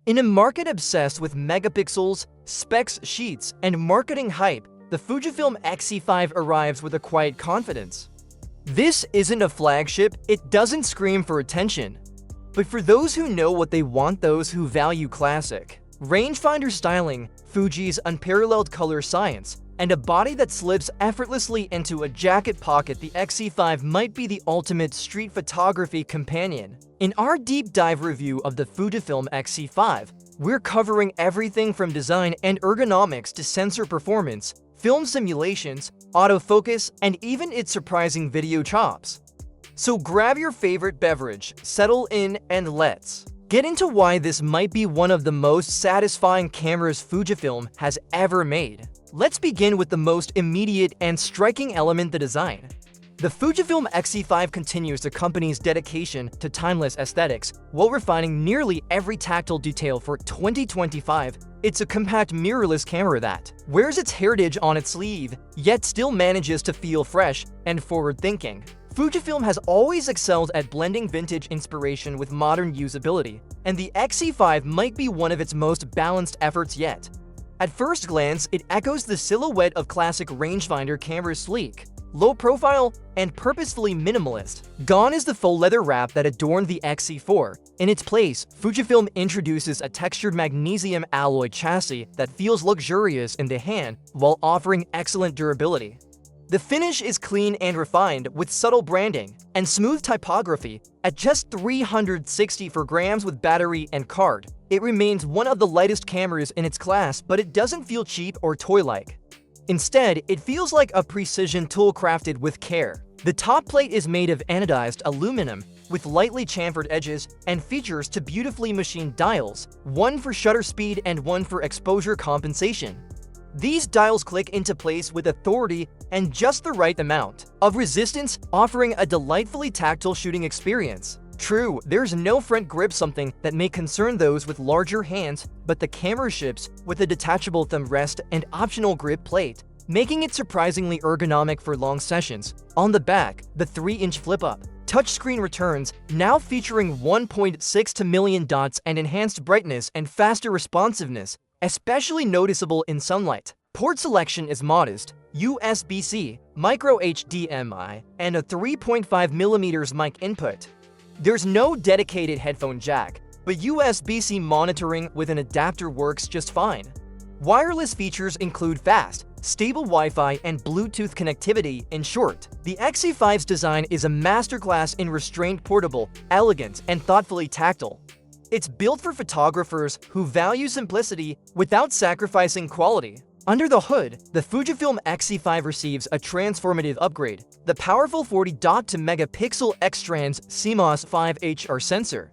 In a market obsessed with megapixels, specs sheets, and marketing hype, the Fujifilm X-E5 arrives with a quiet confidence. This isn't a flagship, it doesn't scream for attention. But for those who know what they want, those who value classic rangefinder styling, Fuji's unparalleled color science, and a body that slips effortlessly into a jacket pocket, the X-E5 might be the ultimate street photography companion. In our deep dive review of the Fujifilm X-E5, we're covering everything from design and ergonomics to sensor performance, film simulations, autofocus, and even its surprising video chops. So grab your favorite beverage, settle in, and let's get into why this might be one of the most satisfying cameras Fujifilm has ever made. Let's begin with the most immediate and striking element: the design. The Fujifilm X-E5 continues the company's dedication to timeless aesthetics while refining nearly every tactile detail for 2025. It's a compact mirrorless camera that wears its heritage on its sleeve, yet still manages to feel fresh and forward-thinking. Fujifilm has always excelled at blending vintage inspiration with modern usability, and the X-E5 might be one of its most balanced efforts yet. At first glance, it echoes the silhouette of classic rangefinder cameras: sleek, low profile, and purposefully minimalist. Gone is the faux leather wrap that adorned the X-E4. In its place, Fujifilm introduces a textured magnesium alloy chassis that feels luxurious in the hand while offering excellent durability. The finish is clean and refined, with subtle branding and smooth typography. At just 364 grams with battery and card, it remains one of the lightest cameras in its class, but it doesn't feel cheap or toy-like. Instead, it feels like a precision tool crafted with care. The top plate is made of anodized aluminum with lightly chamfered edges and features two beautifully machined dials, one for shutter speed and one for exposure compensation. These dials click into place with authority and just the right amount of resistance, offering a delightfully tactile shooting experience. True, there's no front grip, something that may concern those with larger hands, but the camera ships with a detachable thumb rest and optional grip plate, making it surprisingly ergonomic for long sessions. On the back, the 3-inch flip-up touchscreen returns, now featuring 1.6 million dots and enhanced brightness and faster responsiveness, especially noticeable in sunlight. Port selection is modest: USB-C, micro HDMI, and a 3.5mm mic input. There's no dedicated headphone jack, but USB-C monitoring with an adapter works just fine. Wireless features include fast, stable Wi-Fi and Bluetooth connectivity. In short, the X-E5's design is a masterclass in restrained, portable, elegant, and thoughtfully tactile. It's built for photographers who value simplicity without sacrificing quality. Under the hood, the Fujifilm X-E5 receives a transformative upgrade: the powerful 40.2-megapixel X-Trans CMOS 5HR sensor.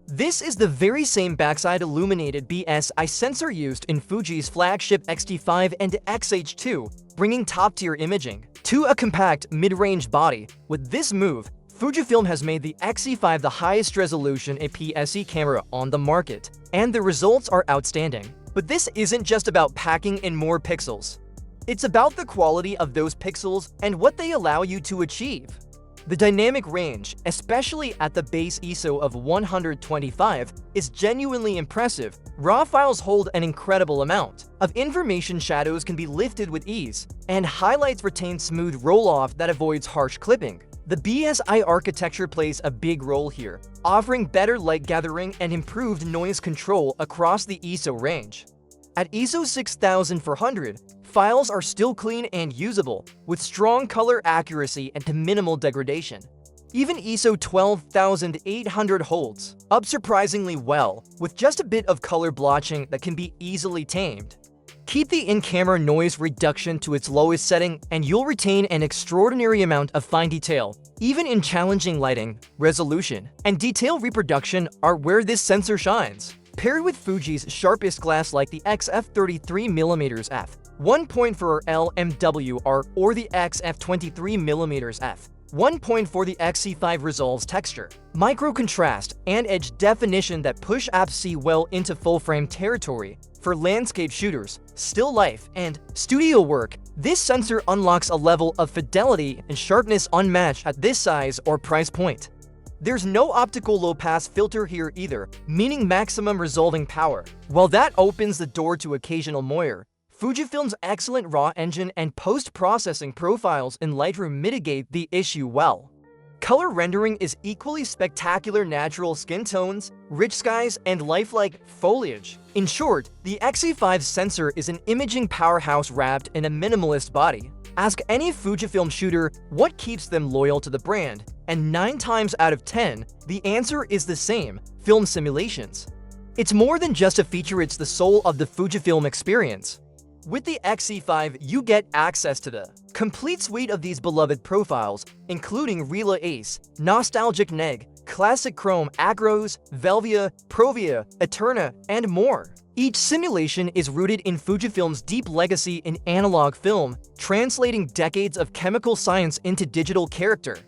This is the very same backside illuminated BSI sensor used in Fuji's flagship X-T5 and X-H2, bringing top-tier imaging to a compact, mid-range body. With this move, Fujifilm has made the X-E5 the highest resolution APS-C camera on the market, and the results are outstanding. But this isn't just about packing in more pixels. It's about the quality of those pixels and what they allow you to achieve. The dynamic range, especially at the base ISO of 125, is genuinely impressive. Raw files hold an incredible amount of information, shadows can be lifted with ease, and highlights retain smooth roll-off that avoids harsh clipping. The BSI architecture plays a big role here, offering better light gathering and improved noise control across the ISO range. At ISO 6400, files are still clean and usable, with strong color accuracy and minimal degradation. Even ISO 12800 holds up surprisingly well, with just a bit of color blotching that can be easily tamed. Keep the in-camera noise reduction to its lowest setting and you'll retain an extraordinary amount of fine detail. Even in challenging lighting, resolution and detail reproduction are where this sensor shines. Paired with Fuji's sharpest glass like the XF33mm f1.4 LMWR or the XF23mm f1.4, the X-E5 resolves texture, micro contrast, and edge definition that push APS-C well into full-frame territory. For landscape shooters, still life, and studio work, this sensor unlocks a level of fidelity and sharpness unmatched at this size or price point. There's no optical low-pass filter here either, meaning maximum resolving power. While that opens the door to occasional moire, Fujifilm's excellent RAW engine and post-processing profiles in Lightroom mitigate the issue well. Color rendering is equally spectacular: natural skin tones, rich skies, and lifelike foliage. In short, the X-E5 sensor is an imaging powerhouse wrapped in a minimalist body. Ask any Fujifilm shooter what keeps them loyal to the brand, and 9 times out of 10, the answer is the same: film simulations. It's more than just a feature, it's the soul of the Fujifilm experience. With the X-E5, you get access to the complete suite of these beloved profiles, including Real Ace, Nostalgic Neg, Classic Chrome, Acros, Velvia, Provia, Eterna, and more. Each simulation is rooted in Fujifilm's deep legacy in analog film, translating decades of chemical science into digital character.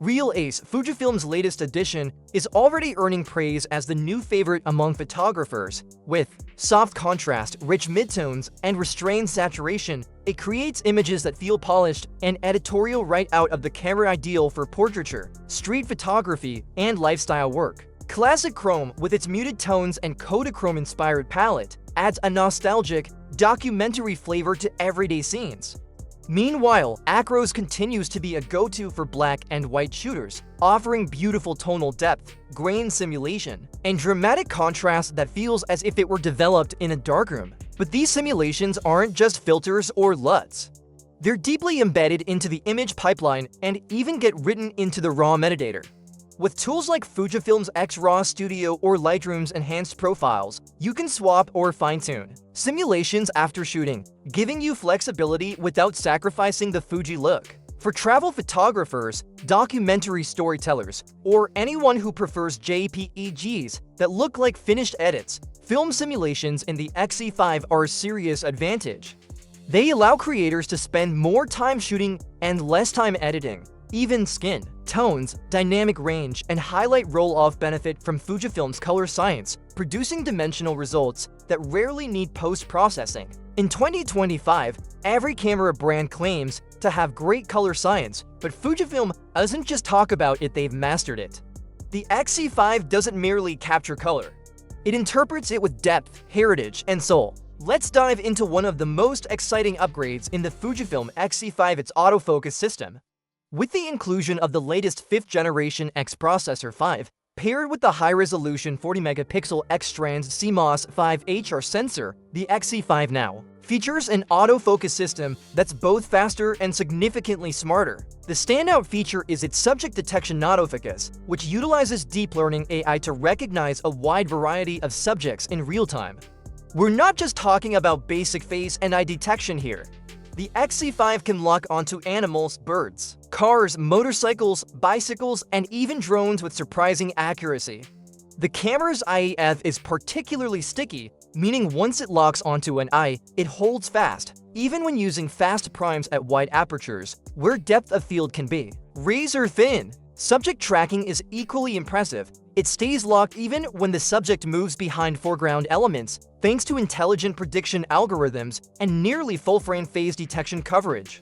Real Ace, Fujifilm's latest addition, is already earning praise as the new favorite among photographers. With soft contrast, rich midtones, and restrained saturation, it creates images that feel polished and editorial right out of the camera, ideal for portraiture, street photography, and lifestyle work. Classic Chrome, with its muted tones and Kodachrome-inspired palette, adds a nostalgic, documentary flavor to everyday scenes. Meanwhile, Acros continues to be a go-to for black and white shooters, offering beautiful tonal depth, grain simulation, and dramatic contrast that feels as if it were developed in a darkroom. But these simulations aren't just filters or LUTs. They're deeply embedded into the image pipeline and even get written into the RAW metadata. With tools like Fujifilm's X-RAW Studio or Lightroom's enhanced profiles, you can swap or fine-tune simulations after shooting, giving you flexibility without sacrificing the Fuji look. For travel photographers, documentary storytellers, or anyone who prefers JPEGs that look like finished edits, film simulations in the X-E5 are a serious advantage. They allow creators to spend more time shooting and less time editing. Even skin, tones, dynamic range, and highlight roll-off benefit from Fujifilm's color science, producing dimensional results that rarely need post-processing. In 2025, every camera brand claims to have great color science, but Fujifilm doesn't just talk about it, they've mastered it. The X-E5 doesn't merely capture color. It interprets it with depth, heritage, and soul. Let's dive into one of the most exciting upgrades in the Fujifilm X-E5, its autofocus system. With the inclusion of the latest 5th generation X processor 5, paired with the high-resolution 40-megapixel X-Trans CMOS 5 HR sensor, the X-E5 now features an autofocus system that's both faster and significantly smarter. The standout feature is its subject detection autofocus, which utilizes deep learning AI to recognize a wide variety of subjects in real time. We're not just talking about basic face and eye detection here. The X-E5 can lock onto animals, birds, cars, motorcycles, bicycles, and even drones with surprising accuracy. The camera's IEF is particularly sticky, meaning once it locks onto an eye, it holds fast, even when using fast primes at wide apertures, where depth of field can be razor thin. Subject tracking is equally impressive. It stays locked even when the subject moves behind foreground elements, thanks to intelligent prediction algorithms and nearly full-frame phase detection coverage.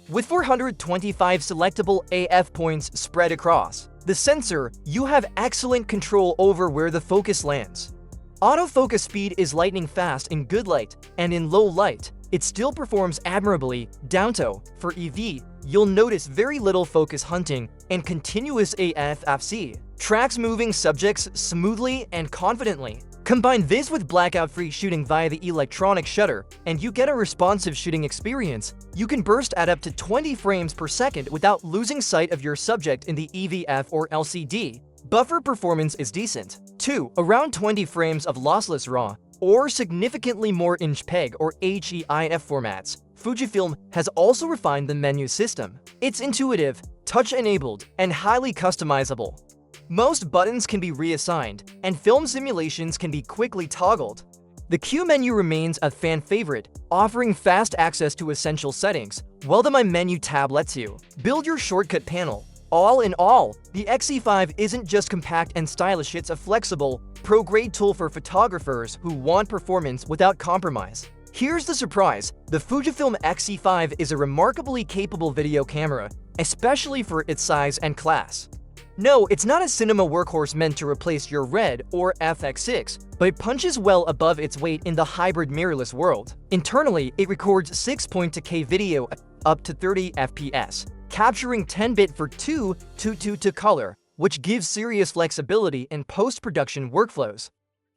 With 425 selectable AF points spread across the sensor, you have excellent control over where the focus lands. Autofocus speed is lightning fast in good light, and in low light, it still performs admirably. Downto, for EV, you'll notice very little focus hunting and continuous AFFC. Tracks moving subjects smoothly and confidently. Combine this with blackout-free shooting via the electronic shutter, and you get a responsive shooting experience. You can burst at up to 20 frames per second without losing sight of your subject in the EVF or LCD. Buffer performance is decent, too, around 20 frames of lossless RAW, or significantly more inch-peg or HEIF formats. Fujifilm has also refined the menu system. It's intuitive, touch-enabled, and highly customizable. Most buttons can be reassigned, and film simulations can be quickly toggled. The Q menu remains a fan favorite, offering fast access to essential settings, while the My Menu tab lets you build your shortcut panel. All in all, the X-E5 isn't just compact and stylish, it's a flexible, pro-grade tool for photographers who want performance without compromise. Here's the surprise: the Fujifilm X-E5 is a remarkably capable video camera, especially for its size and class. No, it's not a cinema workhorse meant to replace your Red or FX6, but it punches well above its weight in the hybrid mirrorless world. Internally, it records 6.2K video up to 30 FPS, capturing 10-bit for 2:2:2 color, which gives serious flexibility in post-production workflows.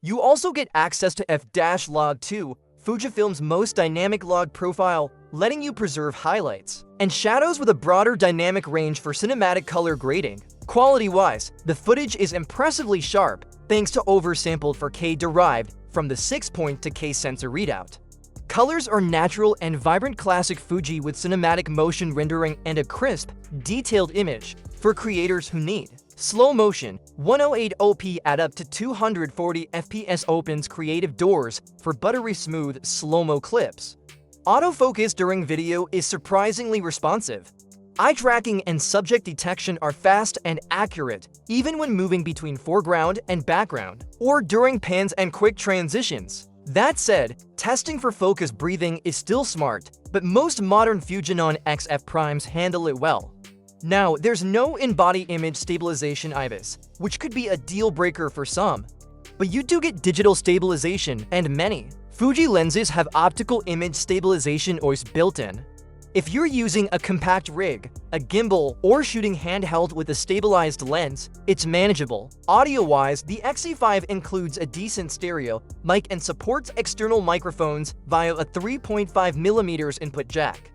You also get access to f-log2, Fujifilm's most dynamic log profile, letting you preserve highlights, and shadows with a broader dynamic range for cinematic color grading. Quality-wise, the footage is impressively sharp thanks to oversampled 4K derived from the 6.2K sensor readout. Colors are natural and vibrant classic Fuji with cinematic motion rendering and a crisp, detailed image for creators who need. Slow motion, 1080p at up to 240 FPS opens creative doors for buttery smooth slow-mo clips. Autofocus during video is surprisingly responsive. Eye tracking and subject detection are fast and accurate, even when moving between foreground and background, or during pans and quick transitions. That said, testing for focus breathing is still smart, but most modern Fujinon XF primes handle it well. Now, there's no in-body image stabilization IBIS, which could be a deal-breaker for some. But you do get digital stabilization, and many Fuji lenses have optical image stabilization OIS built in. If you're using a compact rig, a gimbal, or shooting handheld with a stabilized lens, it's manageable. Audio-wise, the X-E5 includes a decent stereo mic and supports external microphones via a 3.5mm input jack.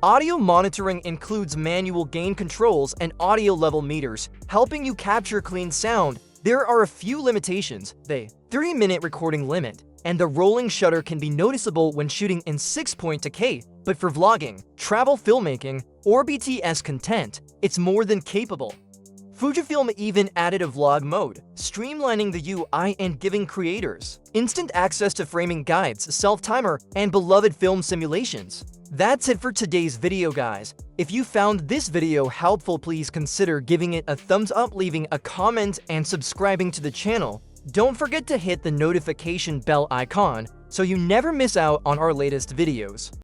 Audio monitoring includes manual gain controls and audio level meters, helping you capture clean sound. There are a few limitations: the 3-minute recording limit, and the rolling shutter can be noticeable when shooting in 6.2K, but for vlogging, travel filmmaking, or BTS content, it's more than capable. Fujifilm even added a vlog mode, streamlining the UI and giving creators instant access to framing guides, self-timer, and beloved film simulations. That's it for today's video, guys. If you found this video helpful, please consider giving it a thumbs up, leaving a comment, and subscribing to the channel. Don't forget to hit the notification bell icon so you never miss out on our latest videos.